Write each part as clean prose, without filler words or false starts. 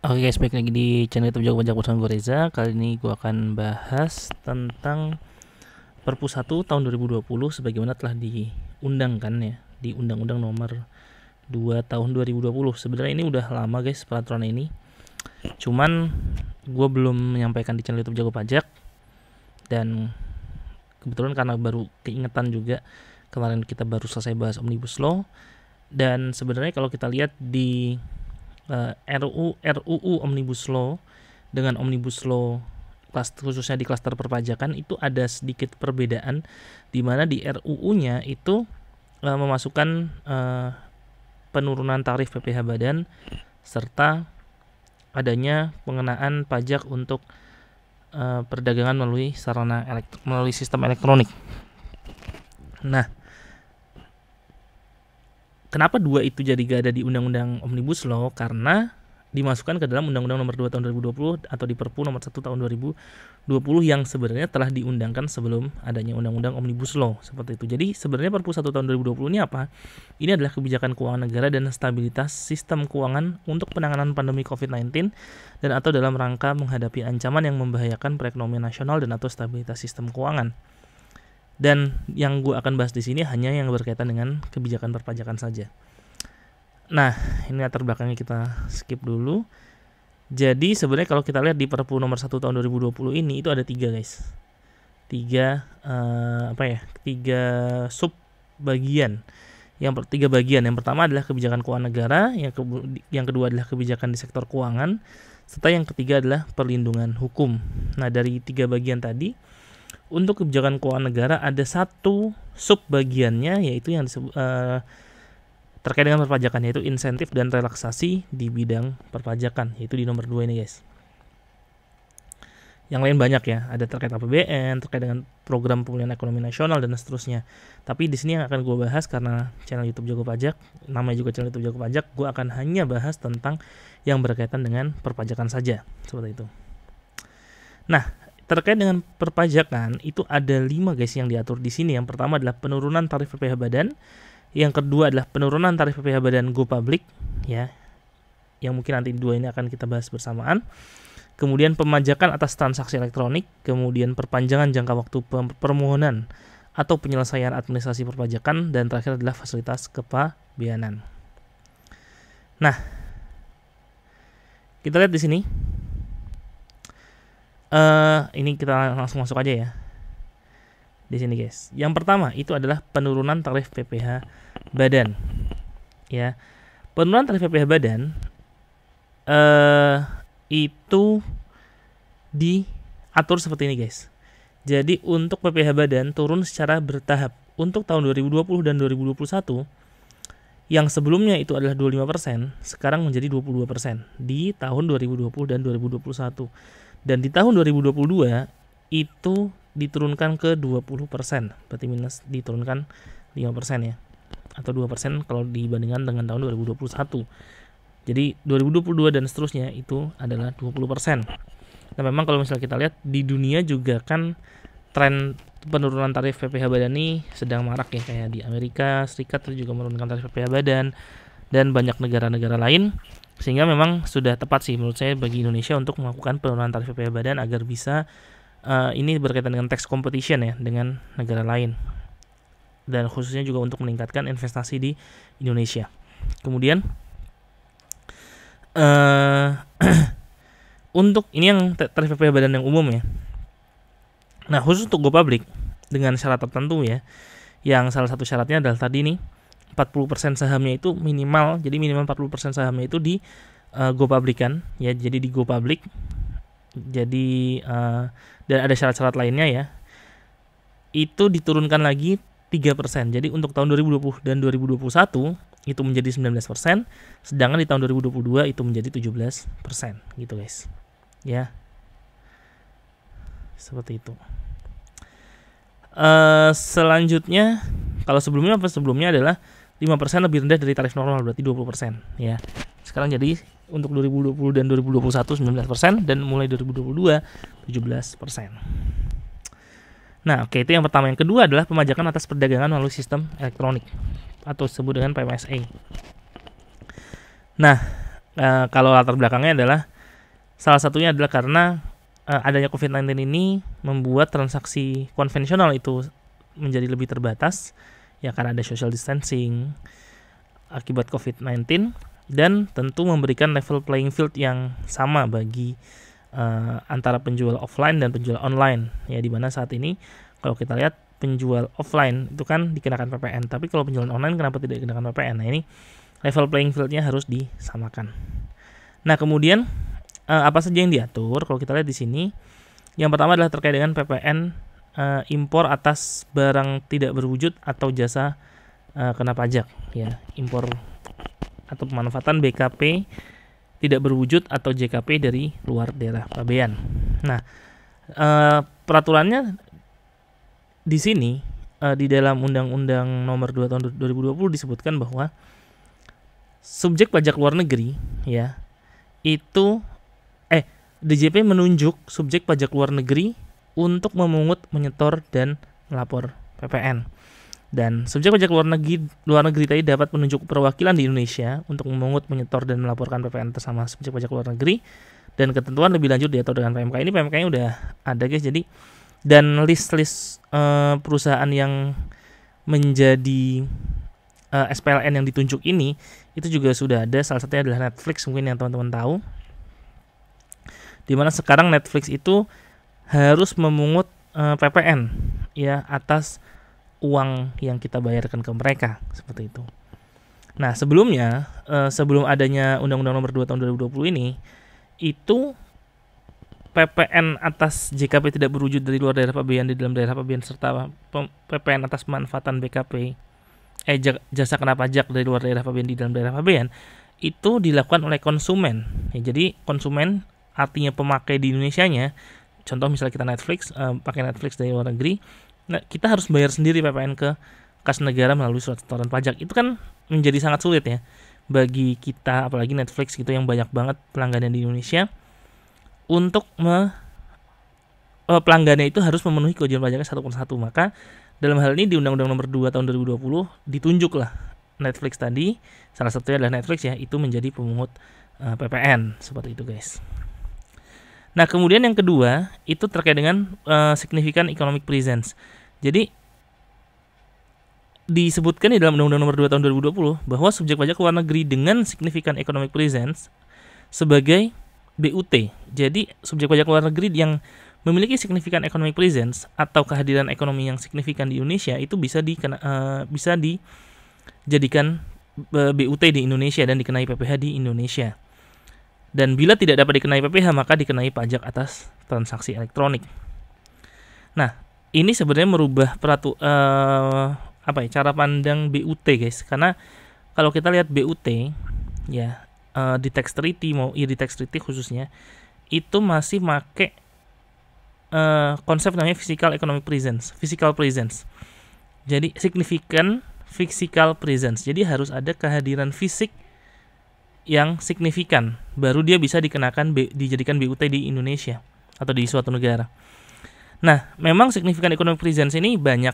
Oke guys, balik lagi di channel YouTube Jago Pajak bersama gue Reza. Kali ini gue akan bahas tentang Perpu 1 tahun 2020 sebagaimana telah diundangkan ya di Undang-Undang Nomor 2 tahun 2020. Sebenarnya ini udah lama guys peraturan ini. Cuman gue belum menyampaikan di channel YouTube Jago Pajak, dan kebetulan karena baru keingetan juga kemarin kita baru selesai bahas Omnibus Law. Dan sebenarnya kalau kita lihat di RUU Omnibus Law dengan Omnibus Law khususnya di klaster perpajakan itu ada sedikit perbedaan, di mana di RUU-nya itu memasukkan penurunan tarif PPh badan serta adanya pengenaan pajak untuk perdagangan melalui melalui sistem elektronik. Nah, kenapa dua itu jadi gak ada di Undang-Undang Omnibus Law? Karena dimasukkan ke dalam Undang-Undang Nomor 2 tahun 2020 atau di Perpu Nomor 1 tahun 2020 yang sebenarnya telah diundangkan sebelum adanya Undang-Undang Omnibus Law seperti itu. Jadi sebenarnya Perpu 1 tahun 2020 ini apa? Ini adalah kebijakan keuangan negara dan stabilitas sistem keuangan untuk penanganan pandemi COVID-19 dan atau dalam rangka menghadapi ancaman yang membahayakan perekonomian nasional dan atau stabilitas sistem keuangan. Dan yang gue akan bahas di sini hanya yang berkaitan dengan kebijakan perpajakan saja. Nah, ini latar belakangnya kita skip dulu. Jadi sebenarnya kalau kita lihat di Perpu Nomor 1 tahun 2020 ini itu ada tiga guys. Tiga sub bagian. Tiga bagian. Yang pertama adalah kebijakan keuangan negara, yang kedua adalah kebijakan di sektor keuangan, serta yang ketiga adalah perlindungan hukum. Nah, dari tiga bagian tadi, untuk kebijakan keuangan negara ada satu sub bagiannya, yaitu yang terkait dengan perpajakan, yaitu insentif dan relaksasi di bidang perpajakan, yaitu di nomor 2 ini guys. Yang lain banyak ya, ada terkait APBN, terkait dengan program pemulihan ekonomi nasional dan seterusnya. Tapi di sini yang akan gue bahas karena channel YouTube Jago Pajak, namanya juga channel YouTube Jago Pajak, gue akan hanya bahas tentang yang berkaitan dengan perpajakan saja, seperti itu. Nah, terkait dengan perpajakan itu ada 5 guys yang diatur di sini. Yang pertama adalah penurunan tarif PPh badan, yang kedua adalah penurunan tarif PPh badan go public ya, yang mungkin nanti dua ini akan kita bahas bersamaan. Kemudian pemajakan atas transaksi elektronik, kemudian perpanjangan jangka waktu permohonan atau penyelesaian administrasi perpajakan, dan terakhir adalah fasilitas kepabeanan. Nah, kita lihat di sini. Ini kita langsung masuk aja ya di sini guys. Yang pertama itu adalah penurunan tarif PPh badan ya. Penurunan tarif PPh badan itu diatur seperti ini guys. Jadi untuk PPh badan turun secara bertahap. Untuk tahun 2020 dan 2021 yang sebelumnya itu adalah 25%, sekarang menjadi 22% di tahun 2020 dan 2021. Dan di tahun 2022 itu diturunkan ke 20%, berarti minus diturunkan 5% ya, atau 2% kalau dibandingkan dengan tahun 2021. Jadi 2022 dan seterusnya itu adalah 20%. Nah, memang kalau misalnya kita lihat di dunia juga kan tren penurunan tarif PPh badan ini sedang marak ya, kayak di Amerika Serikat juga menurunkan tarif PPh badan dan banyak negara-negara lain. Sehingga memang sudah tepat sih menurut saya bagi Indonesia untuk melakukan penurunan tarif PPh badan agar bisa ini berkaitan dengan tax competition ya dengan negara lain, dan khususnya juga untuk meningkatkan investasi di Indonesia. Kemudian untuk ini yang tarif PPh badan yang umum ya. Nah, khusus untuk go public dengan syarat tertentu ya, yang salah satu syaratnya adalah tadi nih 40% sahamnya itu minimal, jadi minimal 40% sahamnya itu di go publican ya, jadi di go public. Jadi dan ada syarat-syarat lainnya ya. Itu diturunkan lagi 3%. Jadi untuk tahun 2020 dan 2021 itu menjadi 19%, sedangkan di tahun 2022 itu menjadi 17% gitu guys. Ya. Seperti itu. Selanjutnya kalau sebelumnya adalah 5% lebih rendah dari tarif normal, berarti 20% ya. Sekarang jadi untuk 2020 dan 2021 19%, dan mulai 2022 17%. Nah, oke, itu yang pertama. Yang kedua adalah pemajakan atas perdagangan melalui sistem elektronik atau disebut dengan PMSA. Nah, kalau latar belakangnya adalah Salah satunya adalah karena adanya COVID-19 ini membuat transaksi konvensional itu menjadi lebih terbatas, ya karena ada social distancing akibat COVID-19, dan tentu memberikan level playing field yang sama bagi antara penjual offline dan penjual online, ya dimana saat ini kalau kita lihat penjual offline itu kan dikenakan PPN, tapi kalau penjualan online kenapa tidak dikenakan PPN? Nah ini level playing field-nya harus disamakan. Nah kemudian apa saja yang diatur? Kalau kita lihat di sini, yang pertama adalah terkait dengan PPN impor atas barang tidak berwujud atau jasa kena pajak, ya impor atau pemanfaatan BKP tidak berwujud atau JKP dari luar daerah pabean. Nah peraturannya di sini di dalam Undang-Undang Nomor 2 Tahun 2020 disebutkan bahwa subjek pajak luar negeri, ya itu DJP menunjuk subjek pajak luar negeri untuk memungut, menyetor, dan melapor PPN. Dan subjek pajak luar negeri tadi dapat menunjuk perwakilan di Indonesia untuk memungut, menyetor, dan melaporkan PPN bersama subjek pajak luar negeri. Dan ketentuan lebih lanjut diatur dengan PMK. Ini PMK-nya udah ada guys. Jadi dan list-list perusahaan yang menjadi SPLN yang ditunjuk ini itu juga sudah ada. Salah satunya adalah Netflix, mungkin yang teman-teman tahu. Dimana sekarang Netflix itu harus memungut PPN ya atas uang yang kita bayarkan ke mereka, seperti itu. Nah sebelumnya sebelum adanya Undang-Undang Nomor 2 Tahun 2020 ini, itu PPN atas JKP tidak berwujud dari luar daerah pabean di dalam daerah pabean serta PPN atas pemanfaatan BKP jasa kena pajak dari luar daerah pabean di dalam daerah pabean itu dilakukan oleh konsumen. Ya, jadi konsumen artinya pemakai di Indonesianya. Contoh misalnya kita Netflix, pakai Netflix dari luar negeri, nah kita harus bayar sendiri PPN ke kas negara melalui surat setoran pajak. Itu kan menjadi sangat sulit ya bagi kita, apalagi Netflix gitu yang banyak banget pelanggannya di Indonesia, untuk pelanggannya itu harus memenuhi kewajiban pajaknya satu persatu. Maka dalam hal ini di Undang-Undang Nomor 2 Tahun 2020 ditunjuklah Netflix tadi, salah satunya adalah Netflix ya, itu menjadi pemungut PPN, seperti itu guys. Nah kemudian yang kedua itu terkait dengan significant economic presence. Jadi disebutkan di dalam Undang-Undang Nomor 2 Tahun 2020 bahwa subjek pajak luar negeri dengan significant economic presence sebagai BUT. Jadi subjek pajak luar negeri yang memiliki significant economic presence atau kehadiran ekonomi yang signifikan di Indonesia itu bisa dijadikan BUT di Indonesia dan dikenai PPh di Indonesia. Dan bila tidak dapat dikenai PPh maka dikenai pajak atas transaksi elektronik. Nah, ini sebenarnya merubah cara pandang BUT guys. Karena kalau kita lihat BUT ya di tax treaty di tax treaty khususnya itu masih make konsep namanya physical presence. Jadi significant physical presence. Jadi harus ada kehadiran fisik yang signifikan, baru dia bisa dijadikan BUT di Indonesia atau di suatu negara. Nah, memang significant economic presence ini banyak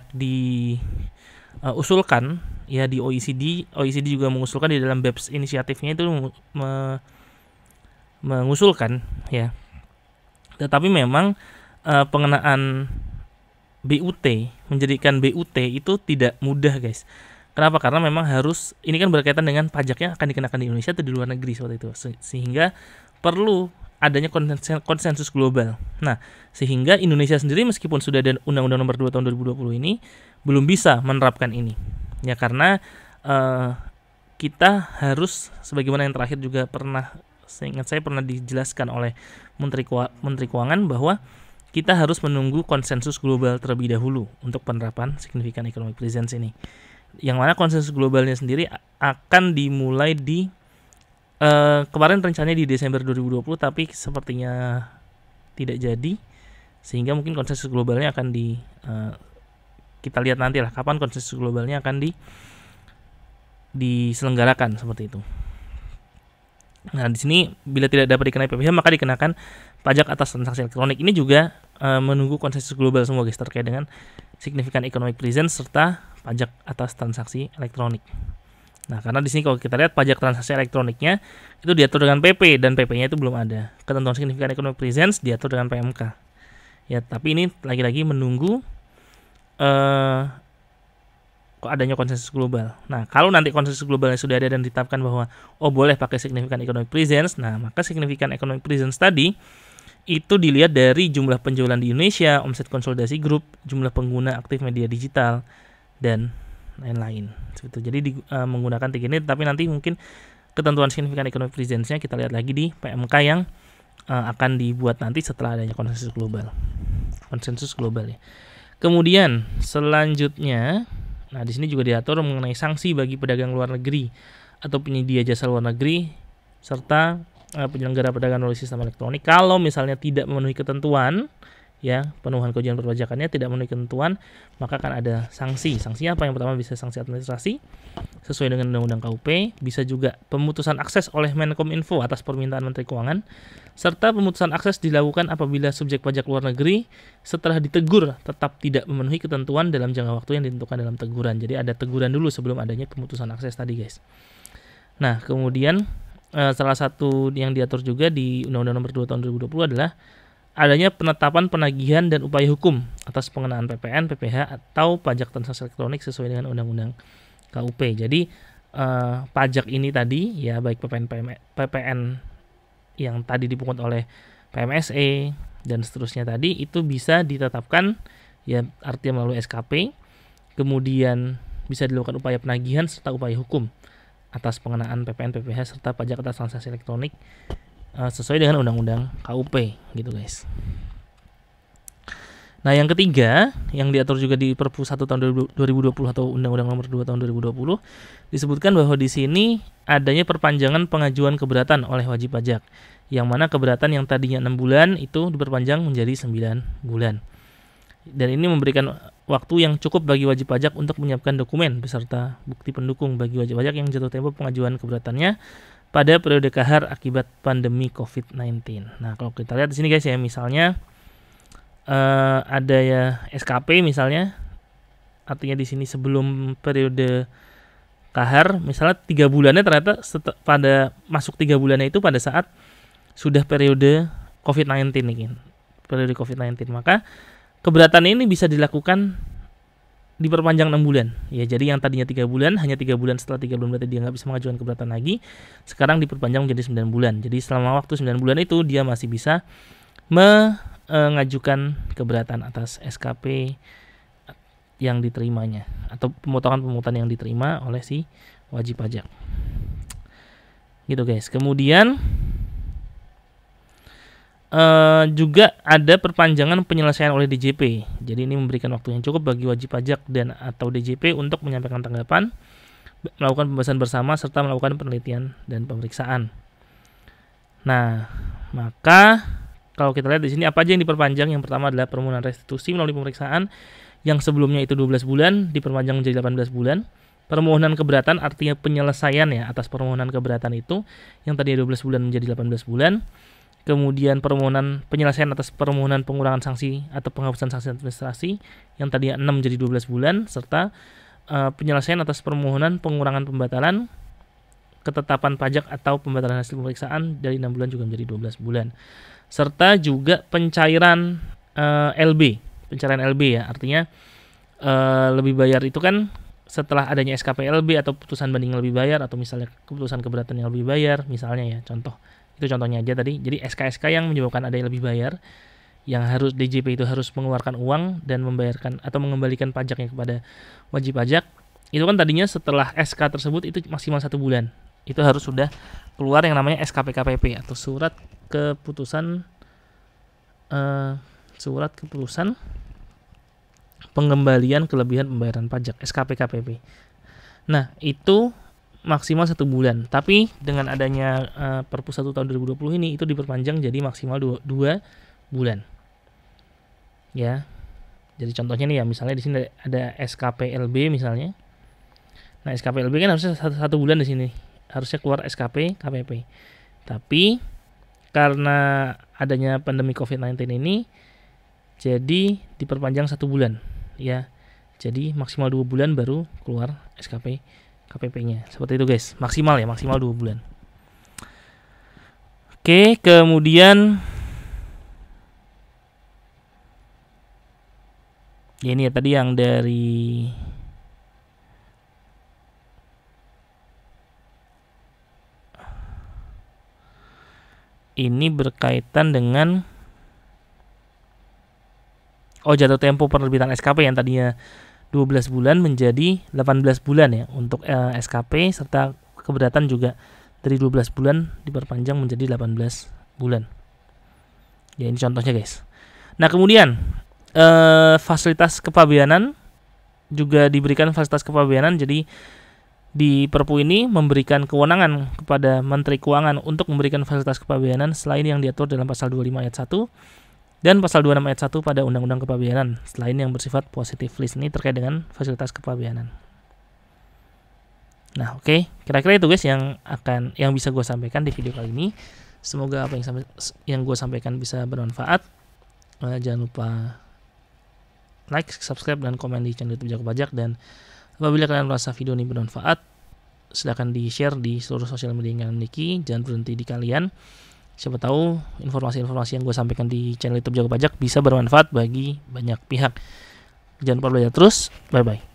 diusulkan ya di OECD. OECD juga mengusulkan di dalam BEPS inisiatifnya itu mengusulkan ya. Tetapi memang pengenaan BUT, menjadikan BUT itu tidak mudah guys. Kenapa? Karena memang ini kan berkaitan dengan pajak yang akan dikenakan di Indonesia atau di luar negeri seperti itu. Sehingga perlu adanya konsensus global. Nah, sehingga Indonesia sendiri meskipun sudah ada Undang-Undang Nomor 2 Tahun 2020 ini belum bisa menerapkan ini. Ya karena kita harus, sebagaimana yang terakhir juga seingat saya pernah dijelaskan oleh Menteri Keuangan bahwa kita harus menunggu konsensus global terlebih dahulu untuk penerapan significant economic presence ini. Yang mana konsensus globalnya sendiri akan dimulai di kemarin rencananya di Desember 2020, tapi sepertinya tidak jadi, sehingga mungkin konsensus globalnya akan kita lihat nanti lah kapan konsensus globalnya akan diselenggarakan seperti itu. Nah di sini bila tidak dapat dikenai PPh maka dikenakan pajak atas transaksi elektronik. Ini juga menunggu konsensus global semua guys terkait dengan significant economic presence serta pajak atas transaksi elektronik. Nah, karena di sini kalau kita lihat pajak transaksi elektroniknya itu diatur dengan PP dan PP-nya itu belum ada. Ketentuan signifikan economic presence diatur dengan PMK. Ya, tapi ini lagi-lagi menunggu adanya konsensus global. Nah, kalau nanti konsensus globalnya sudah ada dan ditetapkan bahwa boleh pakai signifikan economic presence, nah maka signifikan economic presence tadi itu dilihat dari jumlah penjualan di Indonesia, omset konsolidasi grup, jumlah pengguna aktif media digital, dan lain-lain. Jadi menggunakan tiga ini, tapi nanti mungkin ketentuan signifikan economic presence-nya kita lihat lagi di PMK yang akan dibuat nanti setelah adanya konsensus global. Konsensus global ya. Kemudian selanjutnya, nah di sini juga diatur mengenai sanksi bagi pedagang luar negeri atau penyedia jasa luar negeri serta penyelenggara perdagangan melalui sistem elektronik kalau misalnya tidak memenuhi ketentuan, ya, pemenuhan kewajiban perpajakannya tidak memenuhi ketentuan, maka akan ada sanksi. Sanksinya apa? Yang pertama bisa sanksi administrasi sesuai dengan Undang-Undang KUP, bisa juga pemutusan akses oleh Menkominfo atas permintaan Menteri Keuangan, serta pemutusan akses dilakukan apabila subjek pajak luar negeri setelah ditegur tetap tidak memenuhi ketentuan dalam jangka waktu yang ditentukan dalam teguran. Jadi ada teguran dulu sebelum adanya pemutusan akses tadi, guys. Nah, kemudian salah satu yang diatur juga di Undang-Undang Nomor 2 Tahun 2020 adalah adanya penetapan penagihan dan upaya hukum atas pengenaan PPN, PPH atau pajak transaksi elektronik sesuai dengan Undang-Undang KUP. Jadi pajak ini tadi ya, baik PPN yang tadi dipungut oleh PMSE dan seterusnya tadi itu bisa ditetapkan ya, artinya melalui SKP, kemudian bisa dilakukan upaya penagihan serta upaya hukum atas pengenaan PPN, PPH serta pajak atas transaksi elektronik sesuai dengan Undang-Undang KUP gitu, guys. Nah, yang ketiga yang diatur juga di Perpu 1 tahun 2020 atau Undang-Undang Nomor 2 tahun 2020 disebutkan bahwa di sini adanya perpanjangan pengajuan keberatan oleh wajib pajak, yang mana keberatan yang tadinya 6 bulan itu diperpanjang menjadi 9 bulan. Dan ini memberikan waktu yang cukup bagi wajib pajak untuk menyiapkan dokumen beserta bukti pendukung bagi wajib pajak yang jatuh tempo pengajuan keberatannya pada periode kahar akibat pandemi COVID-19. Nah, kalau kita lihat di sini, guys, ya, misalnya ada ya SKP misalnya, artinya di sini sebelum periode kahar, misalnya 3 bulannya ternyata pada masuk 3 bulannya itu pada saat sudah periode COVID-19 nih, periode COVID-19, maka keberatan ini bisa dilakukan diperpanjang 6 bulan. Ya, jadi yang tadinya 3 bulan, hanya 3 bulan, setelah 3 bulan berarti dia nggak bisa mengajukan keberatan lagi. Sekarang diperpanjang menjadi 9 bulan. Jadi selama waktu 9 bulan itu dia masih bisa mengajukan keberatan atas SKP yang diterimanya atau pemotongan-pemotongan yang diterima oleh si wajib pajak. Gitu, guys. Kemudian juga ada perpanjangan penyelesaian oleh DJP. Jadi ini memberikan waktu yang cukup bagi wajib pajak dan atau DJP untuk menyampaikan tanggapan, melakukan pembahasan bersama serta melakukan penelitian dan pemeriksaan. Nah, maka kalau kita lihat di sini apa aja yang diperpanjang? Yang pertama adalah permohonan restitusi melalui pemeriksaan yang sebelumnya itu 12 bulan diperpanjang menjadi 18 bulan. Permohonan keberatan artinya penyelesaian ya atas permohonan keberatan itu yang tadinya 12 bulan menjadi 18 bulan. Kemudian permohonan penyelesaian atas permohonan pengurangan sanksi atau penghapusan sanksi administrasi yang tadinya 6 menjadi 12 bulan, serta penyelesaian atas permohonan pengurangan pembatalan ketetapan pajak atau pembatalan hasil pemeriksaan dari 6 bulan juga menjadi 12 bulan. Serta juga pencairan LB, pencairan LB ya, artinya lebih bayar itu kan setelah adanya SKP LB atau putusan banding lebih bayar atau misalnya keputusan keberatan yang lebih bayar misalnya ya, itu contohnya aja tadi. Jadi SK-SK yang menyebabkan ada yang lebih bayar, yang harus DJP itu harus mengeluarkan uang dan membayarkan atau mengembalikan pajaknya kepada wajib pajak, itu kan tadinya setelah SK tersebut itu maksimal 1 bulan itu harus sudah keluar yang namanya SKPKPP atau surat keputusan pengembalian kelebihan pembayaran pajak, SKPKPP. Nah, itu maksimal 1 bulan. Tapi dengan adanya Perpu 1 tahun 2020 ini itu diperpanjang jadi maksimal 2 bulan. Ya. Jadi contohnya nih ya, misalnya di sini ada SKPLB misalnya. Nah, SKPLB kan harusnya 1 bulan di sini. Harusnya keluar SKP KPP. Tapi karena adanya pandemi COVID-19 ini jadi diperpanjang 1 bulan ya. Jadi maksimal 2 bulan baru keluar SKP KPP-nya. Seperti itu guys, maksimal 2 bulan. Oke, kemudian ya ini ya tadi yang dari ini berkaitan dengan jatuh tempo penerbitan SKP yang tadinya 12 bulan menjadi 18 bulan ya untuk SKP, serta keberatan juga dari 12 bulan diperpanjang menjadi 18 bulan. Ya ini contohnya guys. Nah kemudian fasilitas kepabeanan juga diberikan fasilitas kepabeanan. Jadi di Perpu ini memberikan kewenangan kepada Menteri Keuangan untuk memberikan fasilitas kepabeanan selain yang diatur dalam pasal 25 ayat 1 dan pasal 26 ayat 1 pada Undang-Undang Kepabeanan, selain yang bersifat positif list. Ini terkait dengan fasilitas kepabeanan. Nah, oke, kira-kira itu guys yang bisa gue sampaikan di video kali ini. Semoga apa yang gue sampaikan bisa bermanfaat. Jangan lupa like, subscribe, dan komen di channel YouTube Jago Pajak. Dan apabila kalian merasa video ini bermanfaat, silahkan di-share di seluruh sosial media yang kalian miliki. Jangan berhenti di kalian. Siapa tahu informasi-informasi yang gue sampaikan di channel YouTube Jago Pajak bisa bermanfaat bagi banyak pihak. Jangan lupa belajar terus. Bye-bye.